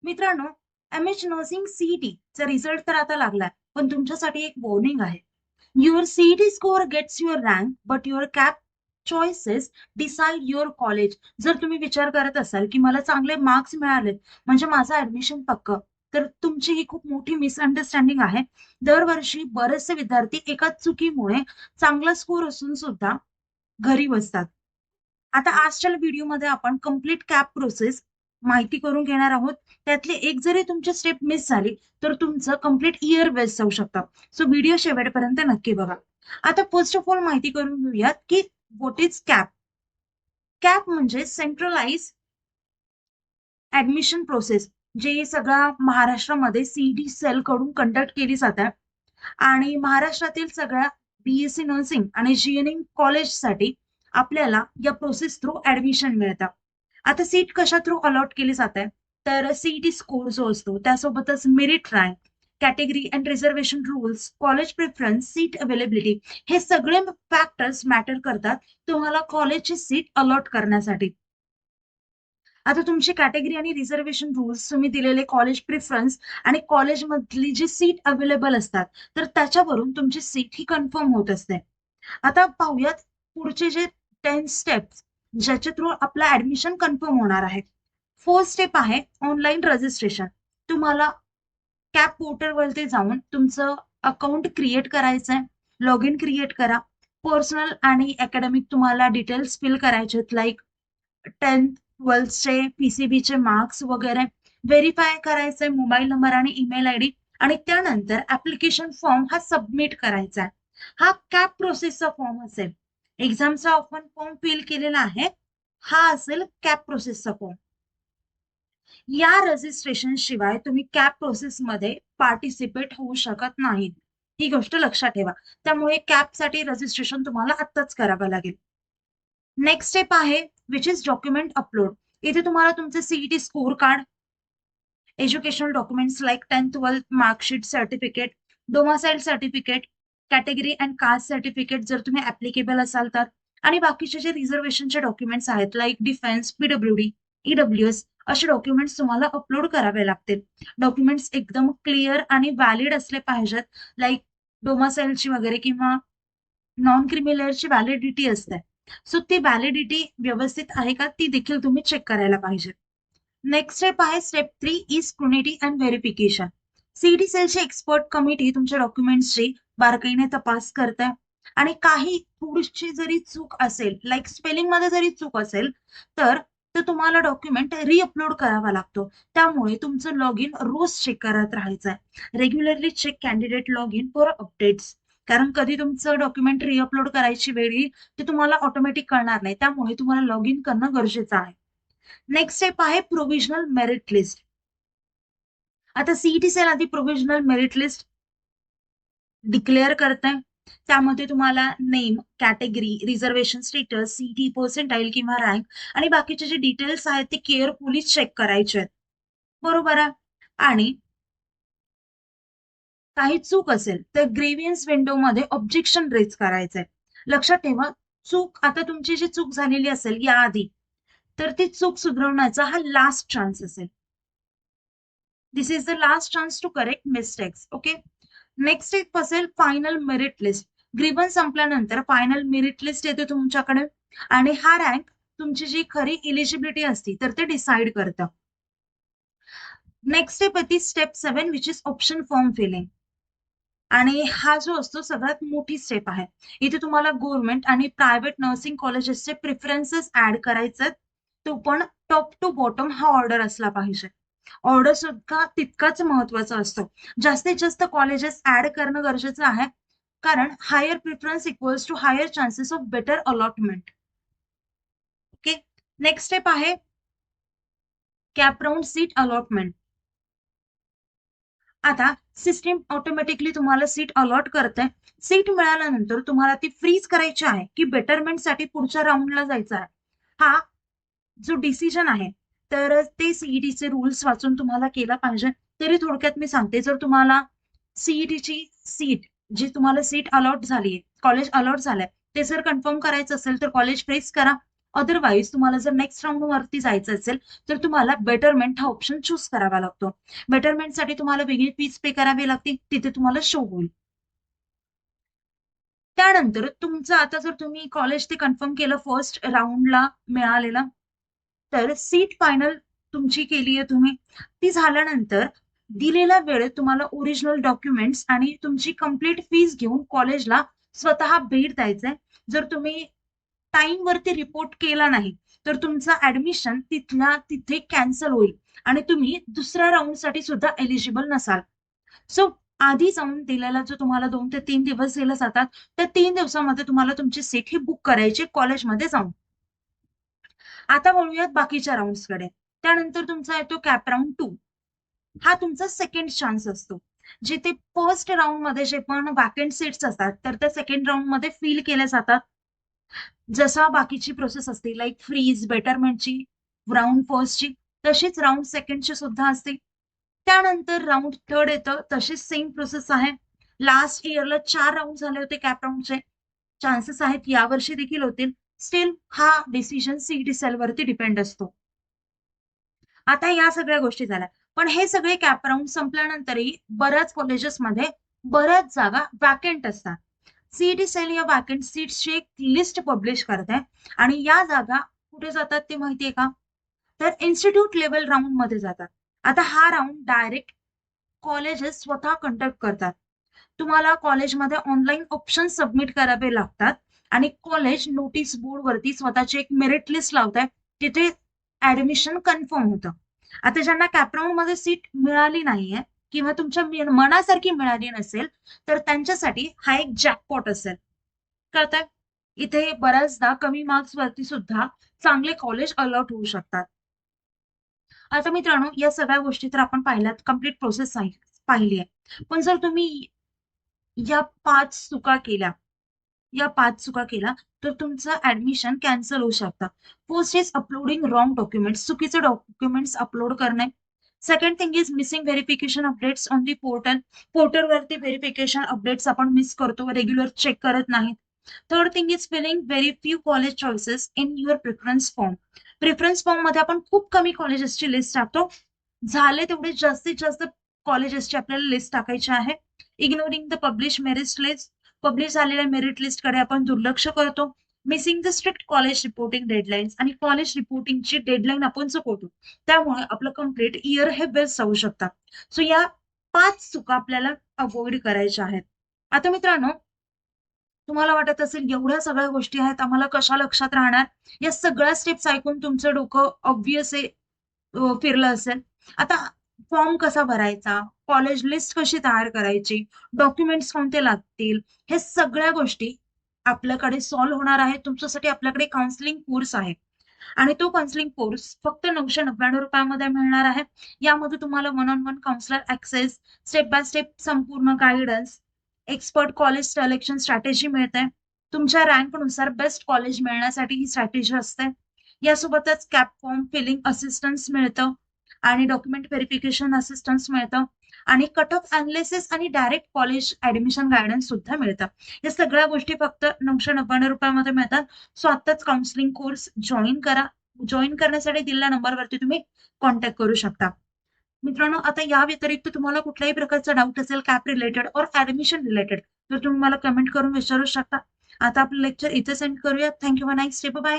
मित्रांनो, MH nursing CET चा result तर आता लागलाय, पण तुमच्यासाठी एक वॉर्निंग आहे. Your CET score gets your rank, but your CAP choices decide your college. जर तुम्ही विचार करत असाल की मला चांगले मार्क्स मिळालेत म्हणजे माझं ऍडमिशन पक्क, तर तुमची ही खूप मोठी मिसअंडरस्टँडिंग आहे. दरवर्षी बरेचसे विद्यार्थी एकाच चुकीमुळे चांगला स्कोअर असून सुद्धा घरी बसतात. आता आजच्या व्हिडिओमध्ये आपण कंप्लीट कॅप प्रोसेस माहिती करून घेणार आहोत. त्यातली एक जरी तुमची स्टेप मिस झाली तर तुमचं कंप्लीट इयर वेस्ट जाऊ शकतं. सो व्हिडिओ शेवटपर्यंत नक्की बघा. आता फर्स्ट ऑफ ऑल माहिती करून घेऊयात की व्हॉट इज कॅप. कॅप म्हणजे सेंट्रलाइज ऍडमिशन प्रोसेस, जे सगळ्या महाराष्ट्रामध्ये सीईटी सेल कडून कंडक्ट केली जाते आणि महाराष्ट्रातील सगळ्या बीएससी नर्सिंग आणि जीएनएम कॉलेजसाठी आपल्याला या प्रोसेस थ्रू ऍडमिशन मिळतं. आता सीट कशा थ्रू अलॉट केली जाते, तर सीईटी स्कोर जो असतो त्यासोबतच merit rank, category and reservation rules, college preference, seat availability, हे सगळे फॅक्टर्स मॅटर करतात तुम्हाला कॉलेजची सीट अलॉट करण्यासाठी. आता तुमची कॅटेगरी आणि रिझर्वेशन रूल्स, तुम्ही दिलेले कॉलेज प्रिफरन्स आणि कॉलेजमधली जी सीट अवेलेबल असतात, तर त्याच्यावरून तुमची सीट ही कन्फर्म होत असते. आता पाहूयात पुढचे जे 10 स्टेप्स ज्याच्या थ्रू आपलं ऍडमिशन कन्फर्म होणार आहे. फर्स्ट स्टेप आहे ऑनलाईन रजिस्ट्रेशन. तुम्हाला कॅप पोर्टलवरती जाऊन तुमचं अकाउंट क्रिएट करायचंय, लॉग इन क्रिएट करा. पर्सनल आणि अकॅडमिक तुम्हाला डिटेल्स फिल करायचे, लाईक 10th 12th पीसीबीचे मार्क्स वगैरे व्हेरीफाय करायचंय, मोबाईल नंबर आणि ईमेल आयडी, आणि त्यानंतर ऍप्लिकेशन फॉर्म हा सबमिट करायचा आहे. हा कॅप प्रोसेसचा फॉर्म असेल. एक्झामचा आपण फॉर्म फिल केलेला आहे, हा असेल कॅप प्रोसेसचा फॉर्म. या रजिस्ट्रेशन शिवाय तुम्ही कॅप प्रोसेसमध्ये पार्टिसिपेट होऊ शकत नाहीत, ही गोष्ट लक्षात ठेवा. त्यामुळे कॅपसाठी रजिस्ट्रेशन तुम्हाला आत्ताच करावं लागेल. नेक्स्ट स्टेप आहे विच इज डॉक्युमेंट अपलोड. इथे तुम्हाला तुमचे CET score card, educational documents like 10th 12th marksheet, certificate, domicile certificate, category and caste certificate जर तुम्ही ऍप्लिकेबल असाल तर, आणि बाकीचे जे रिझर्वेशनचे डॉक्युमेंट्स आहेत लाईक डिफेन्स, पीडब्ल्यूडी, ईडब्ल्यूएस, असे डॉक्युमेंट्स तुम्हाला अपलोड करावे लागतील. डॉक्युमेंट्स एकदम क्लिअर आणि व्हॅलिड असले पाहिजेत, लाईक डोमासाईलची वगैरे किंवा नॉन क्रिमिनलची व्हॅलिडिटी असते. सो ती व्हॅलिडिटी व्यवस्थित आहे का ती देखील तुम्ही चेक करायला पाहिजे. नेक्स्ट स्टेप आहे step 3 is scrutiny and verification. CET सेलची एक्सपर्ट कमिटी तुमच्या डॉक्युमेंट्सची बारकाईने तपास करते आणि काही थोडीशी जरी चूक असेल, लाईक स्पेलिंग मध्ये जरी चूक असेल, तर तुम्हाला डॉक्युमेंट रिअपलोड करावा लागतो. त्यामुळे तुमचं लॉग इन रोज चेक करत राहायचं आहे. Regularly check candidate log in for updates, कारण कधी तुमचं डॉक्युमेंट रिअपलोड करायची वेळी ते तुम्हाला ऑटोमॅटिक कळणार नाही, त्यामुळे तुम्हाला लॉग इन करणं गरजेचं आहे. नेक्स्ट स्टेप आहे प्रोव्हिजनल मेरिट लिस्ट. आता सीईटी सेल आधी प्रोव्हिजनल मेरिट लिस्ट डिक्लेअर करते. त्यामध्ये तुम्हाला name, category, reservation status, CET percentile किंवा रँक आणि बाकीचे जे डिटेल्स आहेत ते केअरफुली चेक करायचे आहेत. बरोबर आहे. आणि काही चूक असेल तर ग्रेव्हियन्स विंडोमध्ये ऑब्जेक्शन रेज करायचंय. लक्षात ठेवा, चूक आता तुमची जी चूक झालेली असेल याआधी, तर ती चूक सुधारण्याचा हा लास्ट चान्स असेल. This is the last chance to correct mistakes. Okay. Next step असेल फायनल मेरिट लिस्ट. ग्रीवन संपल्यानंतर फायनल मेरिट लिस्ट येते तुमच्याकडे आणि हा रँक तुमची जी खरी इलिजिबिलिटी असती तर ते डिसाइड करतं. नेक्स्ट स्टेप येते step 7 which is option form filling. आणि हा जो असतो सगळ्यात मोठी स्टेप आहे. इथे तुम्हाला गव्हर्नमेंट आणि प्रायव्हेट नर्सिंग कॉलेजेसचे प्रिफरन्सेस ऍड करायचे. तो पण टॉप टू बॉटम हा ऑर्डर असला पाहिजे. ऑर्डर सुद्धा तितकाच महत्वाचा असतो. जास्तीत जास्त कॉलेजेस ऍड करणं गरजेचं आहे, कारण higher preference equals to higher chances of better allotment. Okay. Next step आहे कॅप राऊंड सीट अलॉटमेंट. आता सिस्टीम ऑटोमॅटिकली तुम्हाला सीट अलॉट करते. सीट मिळाल्यानंतर तुम्हाला ती फ्रीज करायची आहे की बेटरमेंटसाठी पुढच्या राऊंडला जायचं आहे, हा जो डिसिजन आहे तर ते सीईटीचे रूल्स वाचून तुम्हाला केला पाहिजे. तरी थोडक्यात मी सांगते, जर तुम्हाला सीईटीची सीट, जी तुम्हाला सीट अलॉट झालीये, कॉलेज अलॉट झालंय, ते जर कन्फर्म करायचं असेल तर कॉलेज फ्रीज करा. अदरवाईज तुम्हाला जर नेक्स्ट राऊंड वरती जायचं असेल तर तुम्हाला बेटरमेंट हा ऑप्शन चूज करावा लागतो. बेटरमेंटसाठी तुम्हाला वेगळी फीस पे करावी लागते, तिथे तुम्हाला शो होईल. त्यानंतर तुमचं आता जर तुम्ही कॉलेज ते कन्फर्म केलं फर्स्ट राऊंडला मिळालेला, तर सीट फायनल तुमची केली आहे तुम्ही. ती झाल्यानंतर दिलेल्या वेळेत तुम्हाला ओरिजिनल डॉक्युमेंट्स आणि तुमची कंप्लीट फीस घेऊन कॉलेजला स्वतः भेट द्यायचंय. जर तुम्ही टाइम वरती रिपोर्ट केला नाही तर तुमचं ऍडमिशन तिथल्या तिथे कॅन्सल होईल आणि तुम्ही दुसऱ्या राऊंडसाठी सुद्धा एलिजिबल नसाल. सो आधी जाऊन दिलेला जो तुम्हाला 2 ते 3 दिवस दिले जातात, त्या 3 दिवसामध्ये तुम्हाला तुमची सीट ही बुक करायची कॉलेजमध्ये जाऊन. आता वळूयात बाकीच्या राऊंड्सकडे. त्यानंतर तुमचा येतो कॅप राऊंड 2. हा तुमचा सेकंड चान्स असतो. जिथे फर्स्ट राऊंड मध्ये जे पण वॅकंट सीट्स असतात तर त्या सेकंड राऊंड मध्ये फिल केल्या जातात. जसा बाकीची प्रोसेस असते लाईक फ्रीज बेटरमेंटची राऊंड फर्स्टची, तशीच राऊंड सेकंडची सुद्धा असते. त्यानंतर राऊंड थर्ड येतं, तशीच सेम प्रोसेस आहे. लास्ट इयरला 4 राऊंड झाले होते कॅप राऊंडचे. चान्सेस आहेत यावर्षी देखील होतील. स्टील हा डिसिजन सीईटी सेल वरती डिपेंड असतो. आता या सगळ्या गोष्टी झाल्या, पण हे सगळे कॅप राऊंड संपल्यानंतरही बऱ्याच कॉलेजेसमध्ये बऱ्याच जागा वॅकंट असतात. सीईटी सेल या वॅकंट सीट्सची एक लिस्ट पब्लिश करते आणि या जागा कुठे जातात ते माहितीये का? तर इन्स्टिट्यूट लेवल राऊंड मध्ये जातात. आता हा राऊंड डायरेक्ट कॉलेजेस स्वतः कंडक्ट करतात. तुम्हाला कॉलेजमध्ये ऑनलाईन ऑप्शन सबमिट करावे लागतात आणि कॉलेज नोटीस बोर्डवरती स्वतःची एक मेरिट लिस्ट लावताय, तिथे ऍडमिशन कन्फर्म होतं. आता ज्यांना कॅपराऊंड मध्ये सीट मिळाली नाहीये किंवा तुमच्या मनासारखी मिळाली नसेल तर त्यांच्यासाठी हा एक जॅकपॉट असेल. कळतंय? इथे बऱ्याचदा कमी मार्क्स वरती सुद्धा चांगले कॉलेज अलॉट होऊ शकतात. आता मित्रांनो, या सगळ्या गोष्टी तर आपण पाहिल्यात, कम्प्लीट प्रोसेस पाहिली आहे. पण जर तुम्ही या 5 चुका केल्या तर तुमचं ऍडमिशन कॅन्सल होऊ शकतं. First is uploading wrong documents, चुकीचे डॉक्युमेंट्स अपलोड करणे. Second thing is missing verification updates on the portal. पोर्टलवरती व्हेरिफिकेशन अपडेट्स आपण मिस करतो, रेग्युलर चेक करत नाहीत. Third thing is filling very few college choices in your preference form. Preference form मध्ये आपण खूप कमी कॉलेजेसची लिस्ट टाकतो. झाले तेवढे जास्तीत जास्त कॉलेजेसची आपल्याला लिस्ट टाकायची आहे. Ignoring the publish merit list, publish झालेल्या मेरिट लिस्टकडे आपण दुर्लक्ष करतो. Missing the strict college reporting deadlines, आणि कॉलेज रिपोर्टिंगची डेडलाईन आपण चुकवतो, त्यामुळे आपलं कम्प्लीट इयर हे बेस्ट जाऊ शकतात. सो या 5 चुका आपल्याला अवॉइड करायच्या आहेत. आता मित्रांनो, तुम्हाला वाटत असेल एवढ्या सगळ्या गोष्टी आहेत, आम्हाला कशा लक्षात राहणार? या सगळ्या स्टेप्स ऐकून तुमचं डोकं ऑब्व्हियस फिरलं असेल. आता फॉर्म कसा भरायचा, कॉलेज लिस्ट कशी तयार करायची, डॉक्युमेंट्स कोणते लागतील, हे सगळ्या गोष्टी आपल्याकडे सॉल्व्ह होणार आहेत. तुमच्यासाठी आपल्याकडे काउन्सिलिंग कोर्स आहे आणि तो काउन्सिलिंग कोर्स फक्त 999 रुपयामध्ये मिळणार आहे. यामध्ये तुम्हाला one on one counsellor access, step by step संपूर्ण guidance, expert college selection strategy मिळते. तुमच्या रँकनुसार बेस्ट कॉलेज मिळण्यासाठी ही स्ट्रॅटेजी असते. यासोबतच कॅप फॉर्म फिलिंग असिस्टन्स मिळतं आणि डॉक्युमेंट व्हेरिफिकेशन असिस्टन्स मिळतं आणि कट ऑफ अनालिसिस आणि डायरेक्ट कॉलेज ऍडमिशन गायडन्स सुद्धा मिळतं. या सगळ्या गोष्टी फक्त 999 रुपयामध्ये मिळतात. सो आत्ताच काउन्सिलिंग कोर्स जॉईन करा. जॉईन करण्यासाठी दिलेल्या नंबरवरती तुम्ही कॉन्टॅक्ट करू शकता. मित्रांनो, आता या व्यतिरिक्त तुम्हाला कुठल्याही प्रकारचा डाऊट असेल कॅप रिलेटेड और ऍडमिशन रिलेटेड तर तुम्ही मला कमेंट करून विचारू शकता. आता आपलं लेक्चर इथे सेंड करूया. Thank you, nice day, bye.